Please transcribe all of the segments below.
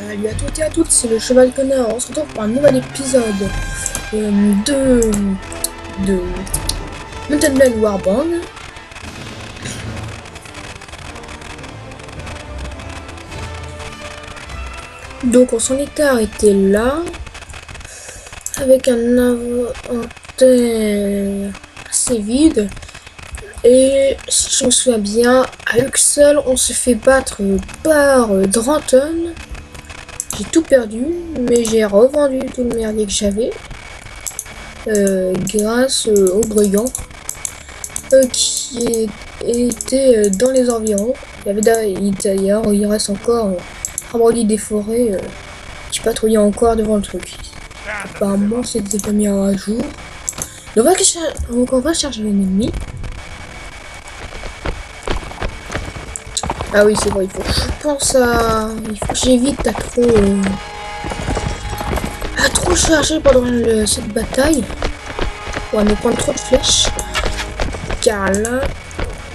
Salut à toutes et à toutes, c'est le Cheval Connard. On se retrouve pour un nouvel épisode de Mountain Blade Warband. Donc on s'en était arrêté là, avec un inventaire assez vide. Et si je me souviens bien, à Uxel, on se fait battre par Dranton. J'ai tout perdu, mais j'ai revendu tout le merdier que j'avais grâce aux brigands qui étaient dans les environs. D'ailleurs, il reste encore Ramolli des forêts qui patrouillait encore devant le truc. Apparemment, c'était pas mis à jour. Donc on va charger l'ennemi. Ah oui, c'est vrai, il faut que j'évite à trop charger pendant cette bataille. On va me prendre trop de flèches. Car là,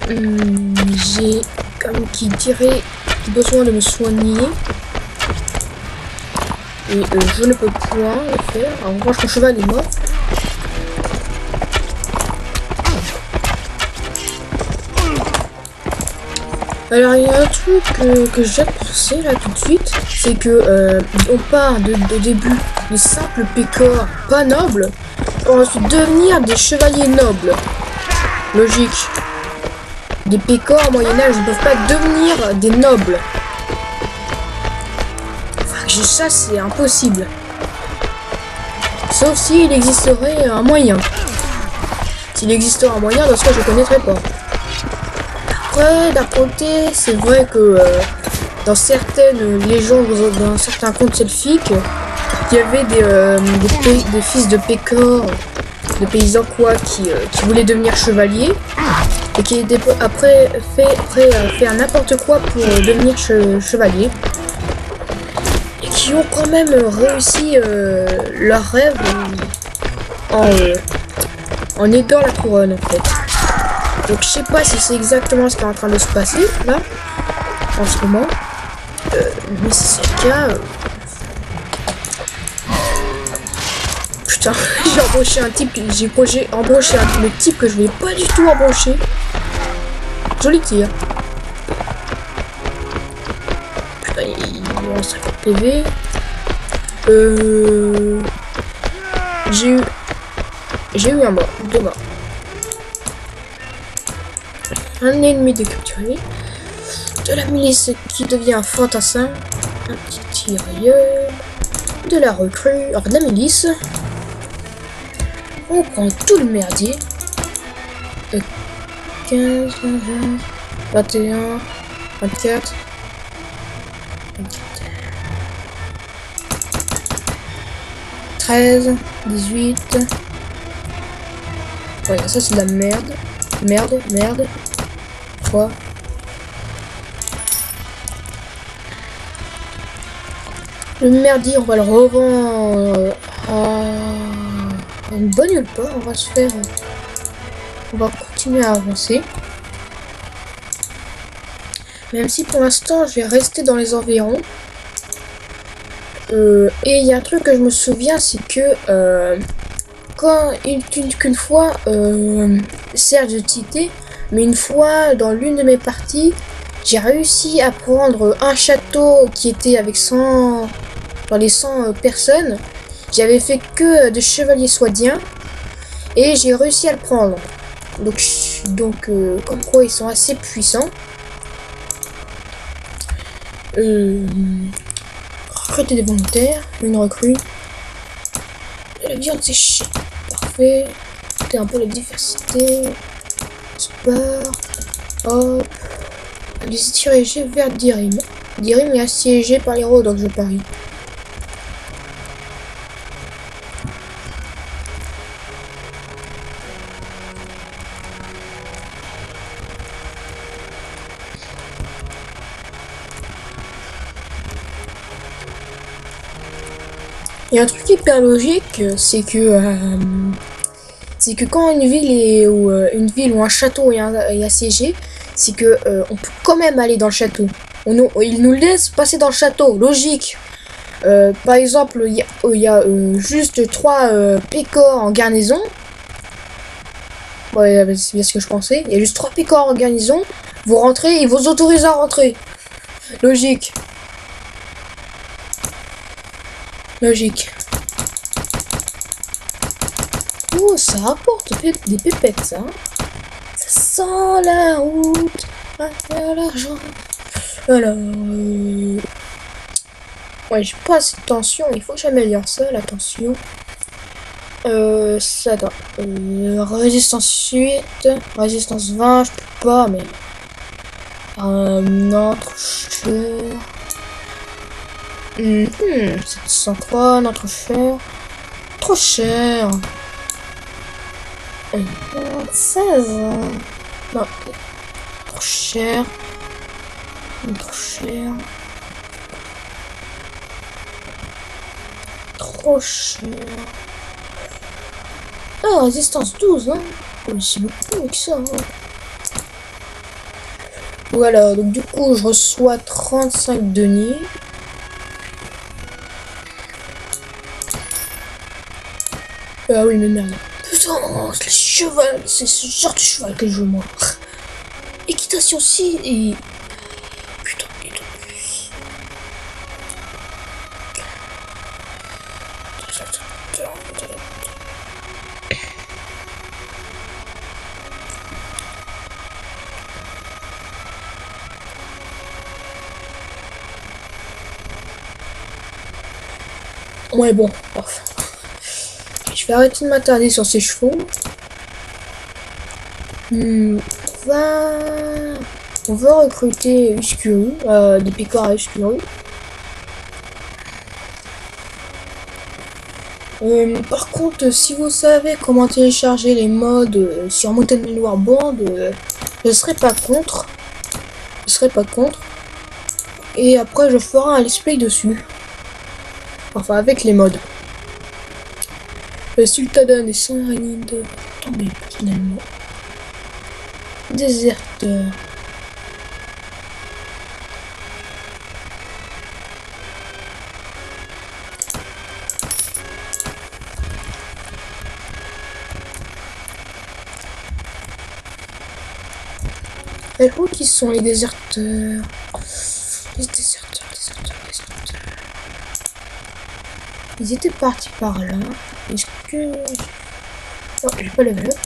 j'ai comme qui dirait besoin de me soigner. Et je ne peux point le faire. En revanche, mon cheval est mort. Alors il y a un truc que j'ai pensé là tout de suite, c'est que on part de début de simples pécores pas nobles, pour ensuite devenir des chevaliers nobles. Logique. Des pécores au Moyen-Âge ne peuvent pas devenir des nobles. Enfin, ça c'est impossible. Sauf s'il existerait un moyen. S'il existerait un moyen, dans ce cas je ne connaîtrais pas. Après, d'un côté, c'est vrai que dans certaines légendes, dans certains contes celtiques, il y avait des fils de pécores, de paysans quoi, qui voulaient devenir chevaliers et qui étaient après prêts à faire n'importe quoi pour devenir chevaliers et qui ont quand même réussi leur rêve en aidant la couronne en fait. Donc je sais pas si c'est exactement ce qui est en train de se passer là en ce moment, mais si c'est le cas, putain, j'ai embauché un type, le type que je voulais pas du tout embaucher. Joli tir. Putain, il en 50 PV. J'ai eu un mort, 2 morts. Un ennemi de capturé, de la milice qui devient un fantassin, un petit tirailleur, de la recrue, alors de la milice. On prend tout le merdier. 15, 21, 24, 13, 18. Ouais, ça c'est de la merde. Merde. Quoi? Le merdier, on va le revendre à une bonne nulle part. On va continuer à avancer. Même si pour l'instant, je vais rester dans les environs. Et il y a un truc que je me souviens, c'est que qu'une fois, Serge Tité, mais une fois dans l'une de mes parties, j'ai réussi à prendre un château qui était avec dans les 100 personnes. J'avais fait que de chevaliers swadiens et j'ai réussi à le prendre. Donc comme quoi ils sont assez puissants. Recruter des volontaires, une recrue. De la viande séchée, parfait. C'était un peu la diversité. Sport. Hop. Les diriger vers Dirim. Dirim est assiégé par les Rhodes, donc je parie. Il y a un truc hyper logique, c'est que quand une ville ou un château est assiégé, c'est que on peut quand même aller dans le château. Il nous laisse passer dans le château, logique. Par exemple, il y a juste 3 pécores en garnison. Ouais, c'est bien ce que je pensais. Il y a juste 3 pécores en garnison. Vous rentrez, ils vous autorisent à rentrer. Logique. Logique. Oh, ça rapporte des pépettes, ça. Ça sent la route. À faire l'argent. Alors... Ouais, j'ai pas assez de tension. Il faut que j'améliore ça, la tension. Ça doit. Résistance 8. Résistance 20, je peux pas, mais... non, trop cher. 703, non, trop cher. Trop cher. 16. Non, trop cher. Trop cher. Trop cher. Ah, résistance 12, hein. C'est beaucoup avec ça, hein. Voilà, donc du coup, je reçois 35 deniers. Ah oui, mais merde. Putain, c'est le cheval, c'est ce genre de cheval que je veux, moi. Équitation aussi, et... Putain, et de plus. Ouais, bon, enfin. Je vais arrêter de m'attarder sur ces chevaux. On va recruter Uskuru, des pécores à Uskuru. Par contre, si vous savez comment télécharger les mods sur Mountain Warband, je serais pas contre. Je serais pas contre. Et après, je ferai un let's play dessus. Enfin, avec les mods. Sultadan et Saint-Renide tombés personnellement. Déserteur. Et où qui sont les déserteurs? Les déserteurs. Ils étaient partis par là. Est-ce que... Oh, j'ai pas level up.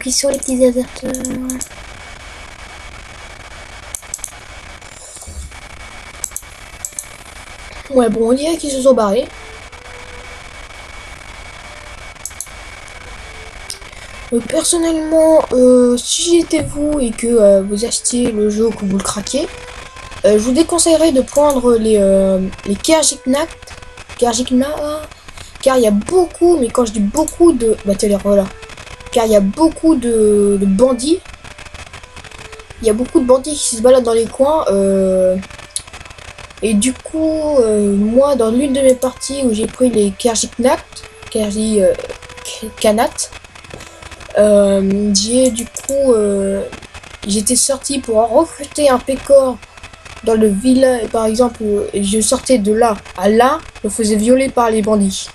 Qui sont les petits déserteurs? Ouais, bon, on dirait qu'ils se sont barrés. Personnellement, si j'étais vous et que vous achetiez le jeu, que vous le craquiez, je vous déconseillerais de prendre les Kerjiknacht, car il y a beaucoup, mais quand je dis beaucoup de... Bah t'as l'air, voilà. Car il y a beaucoup de bandits. Il y a beaucoup de bandits qui se baladent dans les coins. Et du coup, moi, dans l'une de mes parties où j'ai pris les Kerjiknacht, j'étais sorti pour en recruter un pécor dans le village. Par exemple, je sortais de là à là, je me faisais violer par les bandits.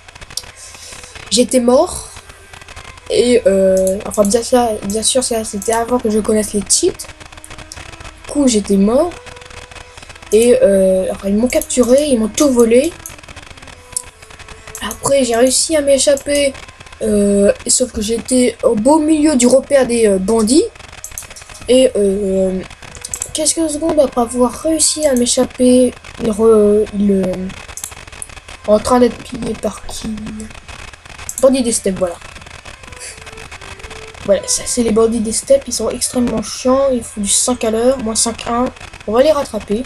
J'étais mort. Et enfin bien sûr ça c'était avant que je connaisse les cheats. Du coup j'étais mort. Et enfin, ils m'ont capturé, ils m'ont tout volé. Après j'ai réussi à m'échapper. Sauf que j'étais au beau milieu du repère des bandits. Et quelques secondes après avoir réussi à m'échapper, en train d'être pillé par qui? Bandits des steppes, voilà. Voilà, ça c'est les bandits des steppes, ils sont extrêmement chiants, il faut du 5 à l'heure, moins 5-1. On va les rattraper.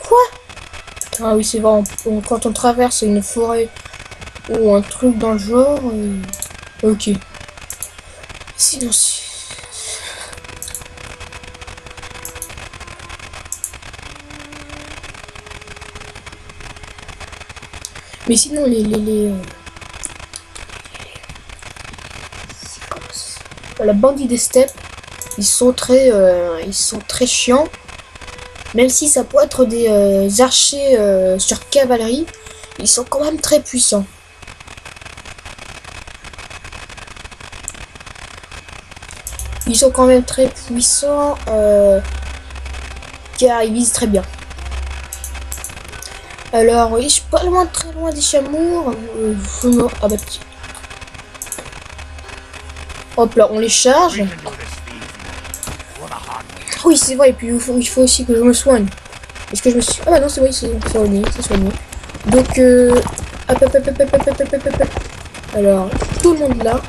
Quoi? Ah oui, c'est vrai, quand on traverse une forêt ou un truc dans le genre... Ok. Sinon... Mais sinon, la bandit des steppes, ils sont très chiants. Même si ça peut être des archers sur cavalerie, ils sont quand même très puissants. Ils sont quand même très puissants car ils visent très bien. Alors oui, je suis pas très loin des chamours. Ah bah tiens. Hop là, on les charge. Oui, c'est vrai, et puis il faut aussi que je me soigne. Est-ce que je me suis... Ah bah non, c'est vrai, c'est soigné, c'est soigné. Donc, hop, hop, hop, hop, hop, hop, hop, hop, hop. Alors, tout le monde là.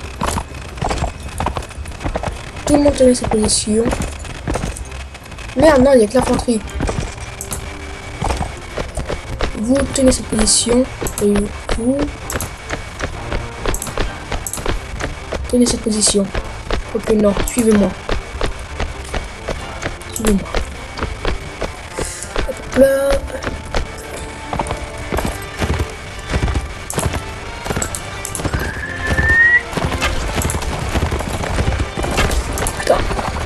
Tout le monde tenait sa position. Merde, non, il n'y a que l'infanterie. Vous tenez cette position. Et vous... tenez cette position. Ok, non, suivez-moi. Suivez-moi. Hop là. Attends,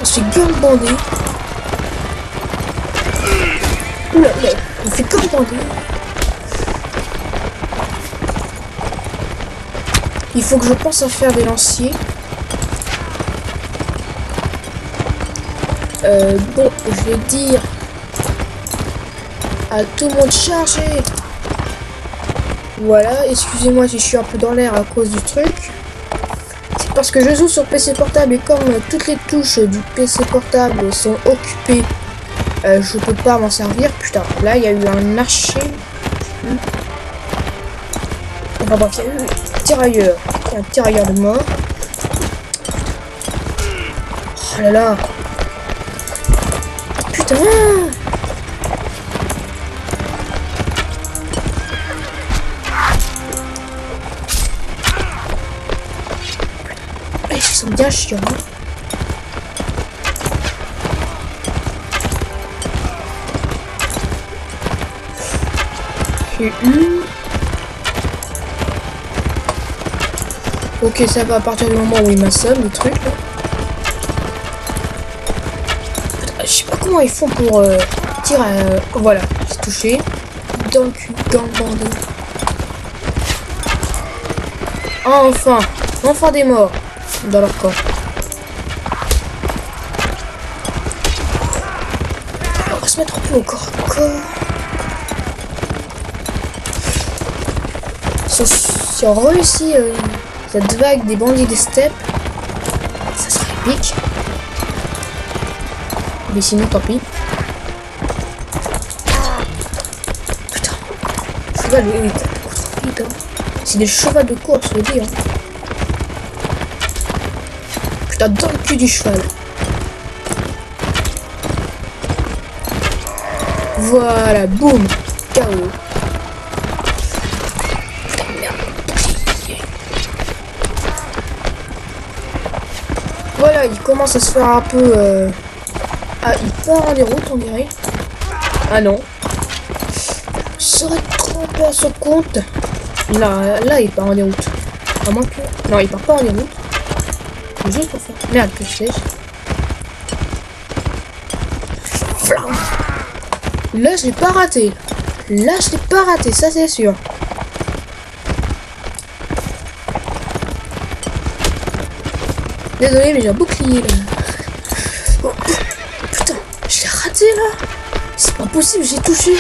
on se fait gambander. Oula, oula, on fait gambander. Il faut que je pense à faire des lanciers. Bon, je vais dire à tout le monde charger. Voilà, excusez-moi si je suis un peu dans l'air à cause du truc. C'est parce que je joue sur PC portable et comme toutes les touches du PC portable sont occupées, je peux pas m'en servir. Putain, là il y a eu un archer. Enfin bref, il y a eu un tirailleur de mort. Oh là là. Putain. Ils sont bien chiants. J'ai eu... Ok, ça va à partir du moment où il m'assomme le truc là. Je sais pas comment ils font pour tirer. Voilà, j'ai touché. Dans le cul, dans le bandit. Enfin des morts dans leur corps. On va se mettre un peu au corps à corps. Si on réussit cette vague des bandits des steppes, ça serait épique. Mais sinon, tant pis. Putain, le cheval est beaucoup trop vite. C'est des chevaux de course, je veux dire. Putain, dans le cul du cheval. Voilà, boum, KO. Voilà, il commence à se faire un peu... Ah, il part en déroute, on dirait. Ah non. Je serais trop peu à son compte. Là, il part en déroute. À moins que... Non, il part pas en déroute. C'est juste pour faire... Merde, que je sais. Là, je l'ai pas raté. Là, je l'ai pas raté, ça c'est sûr. Désolé, mais j'ai un bouclier là. Oh, putain, je l'ai raté là. C'est pas possible, j'ai touché.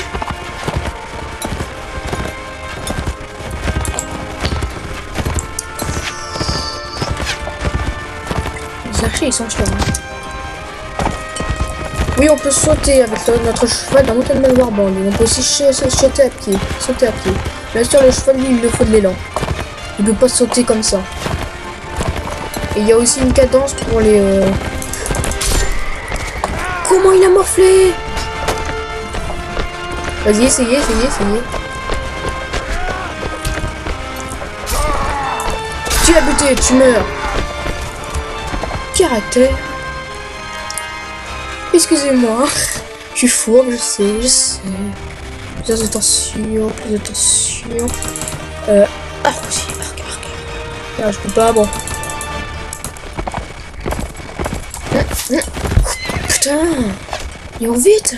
Les archers, ils sont chiants. Oui, on peut sauter avec notre cheval dans Mortal Warband. On peut aussi sauter à pied. Bien sûr, le cheval, lui, il le faut de l'élan. Il ne peut pas sauter comme ça. Et il y a aussi une cadence pour les... Comment il a morflé? Vas-y, essayez. Tu l'as buté, tu meurs. Caractère. Excusez-moi. Je suis fourbe, je sais. Plus attention. Arc aussi, arc. Ah, je peux pas, bon. Putain, ils vont vite.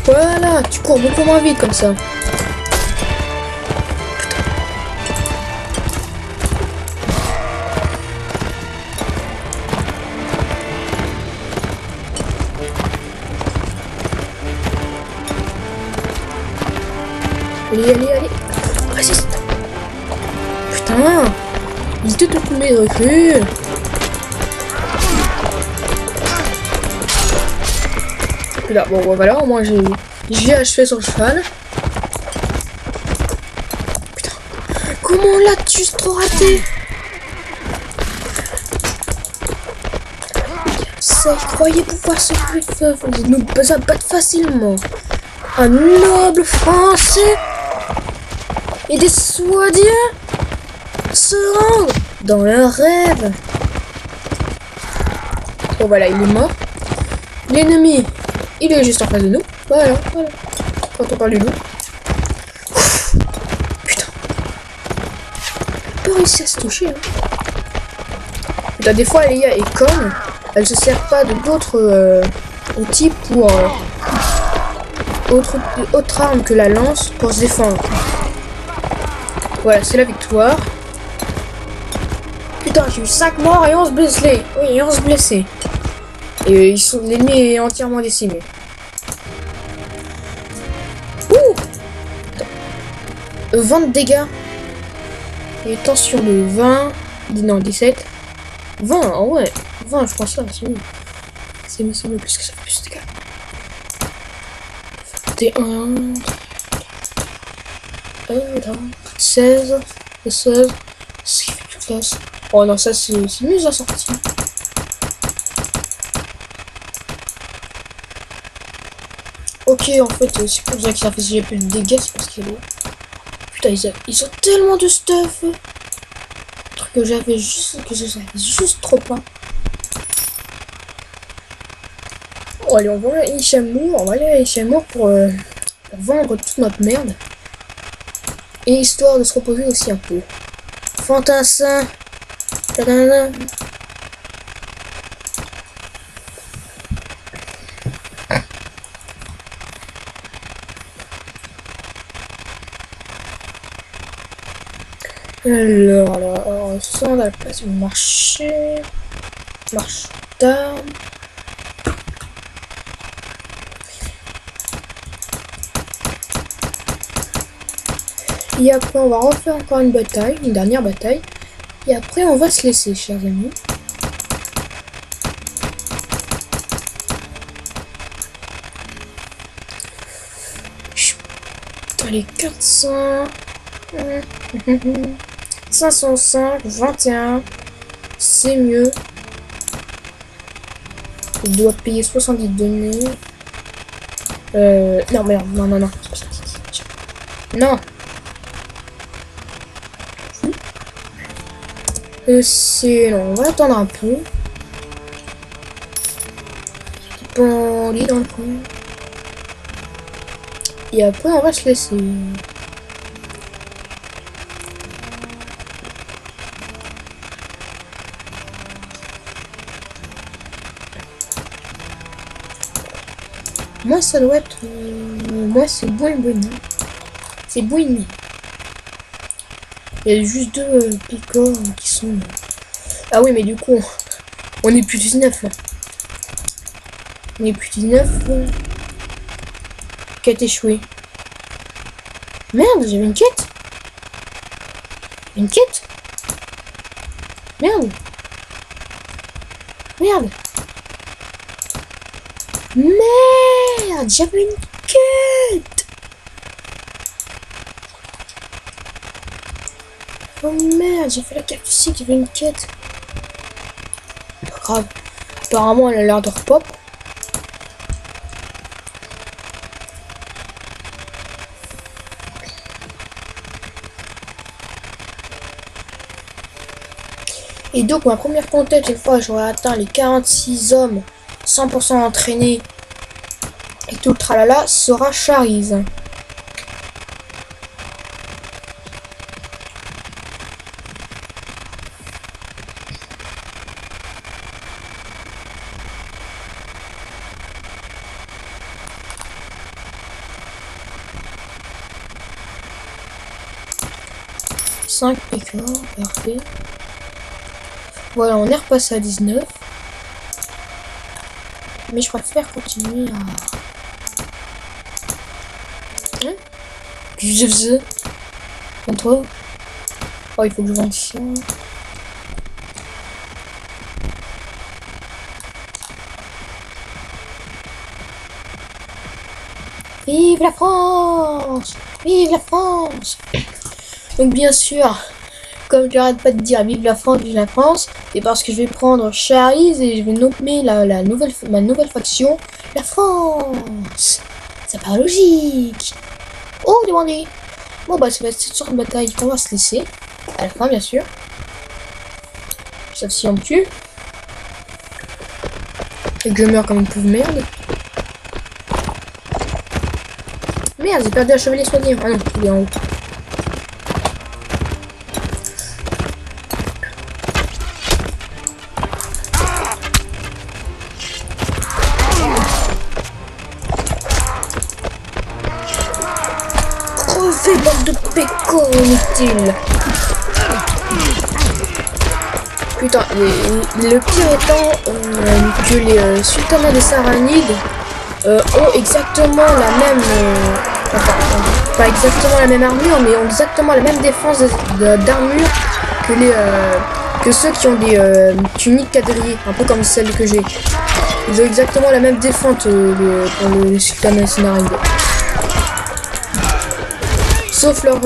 Voilà, tu cours beaucoup moins vite comme ça. Allez, allez, allez. Résiste. Putain. Il était tout combien de recrues. Là, bon, voilà, au moins j'ai achevé son cheval. Putain. Comment l'as-tu trop raté? Ça, il croyait pouvoir se nous abattre facilement. Un noble français et des soi-disant se rendent dans leur rêve. Bon voilà, il est mort. L'ennemi, il est juste en face de nous. Voilà, voilà. Quand on parle du loup. Ouf, putain. On peut réussir à se toucher. Hein. Putain, des fois, Léa est conne. Elle se sert pas de d'autres outils pour autre arme que la lance pour se défendre. Voilà, c'est la victoire. Putain, j'ai eu 5 morts et 11 blessés. Oui, 11 blessés. Et l'ennemi est entièrement décimé. Ouh, 20 de dégâts. Et tension de 20. Non, 17. 20, oh ouais. 20, je pense ça, c'est mieux. C'est mieux plus que ça, plus de dégâts. 21. 16. 16. Oh non, ça c'est mieux la sortie. Ok, en fait, c'est pour ça que ça faisait plus de dégâts, c'est parce qu'il est... Putain, ils ont tellement de stuff. Truc que j'avais juste trop pas. Oh, allez, on va aller à Ishamour. On va aller à Ishamour pour vendre toute notre merde. Et histoire de se reposer aussi un peu. Fantassin. Tadana. Alors, ça, on a la place du marché. Marche d'armes. Et après, on va refaire encore une bataille, une dernière bataille. Et après, on va se laisser, chers amis. Allez, 400... 505, 21, c'est mieux. Il doit payer 70 données. Non, merde, non. Non. C'est... Non, on va attendre un peu. Bon, lit dans le coin. Et après, on va se laisser. Moi, ça doit être... moi, c'est Bouini. C'est Bouini. Il y a juste deux picords qui sont... Ah oui, mais du coup, on est plus 19 là. On est plus 19 qui a échoué. Merde, j'avais une quête. Une quête. Merde. Merde. Merde, j'avais une quête. Oh merde, j'ai fait la quête ici, j'avais une quête. Pas grave. Apparemment, elle a l'air de repop. Et donc, ma première conquête, une fois j'aurais atteint les 46 hommes 100% entraîné et tout le tralala sera Charise. D'accord, parfait. Voilà, on est repassé à 19. Mais je préfère continuer à... Hein? Qu'est-ce que je faisais? 23. Oh, il faut que je vende ça. Vive la France! Vive la France! Donc bien sûr, comme j'arrête pas de dire vive la France, c'est parce que je vais prendre Charise et je vais nommer ma nouvelle faction, la France. Ça paraît logique. Oh, demandez. Bon bah ça va être cette sorte de bataille qu'on va se laisser. À la fin bien sûr. Sauf si on me tue. Et que je meurs comme une pauvre merde. Merde, j'ai perdu un chevalier soigné. Ah non, il est en haut. Crevez, bande de pécos inutiles. Putain, le pire étant que les sultanats des Saranides ont exactement la même... enfin, pas exactement la même armure, mais ont exactement la même défense d'armure que ceux qui ont des tuniques quadrillées, un peu comme celle que j'ai. Ils ont exactement la même défense pour les sultanats des Saranides. Sauf leur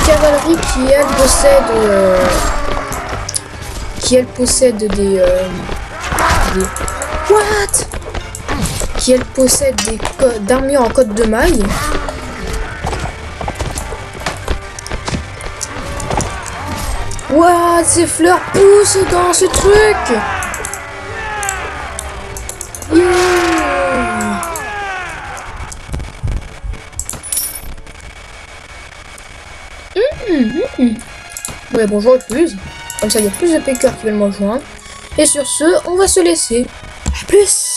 cavalerie qui elle possède des what? Qui elle possède des armures en côte de maille. What? Ces fleurs poussent dans ce truc. Yeah. Ouais, bon, je refuse. Comme ça, il y a plus de piqueurs qui veulent me rejoindre. Et sur ce, on va se laisser. A plus!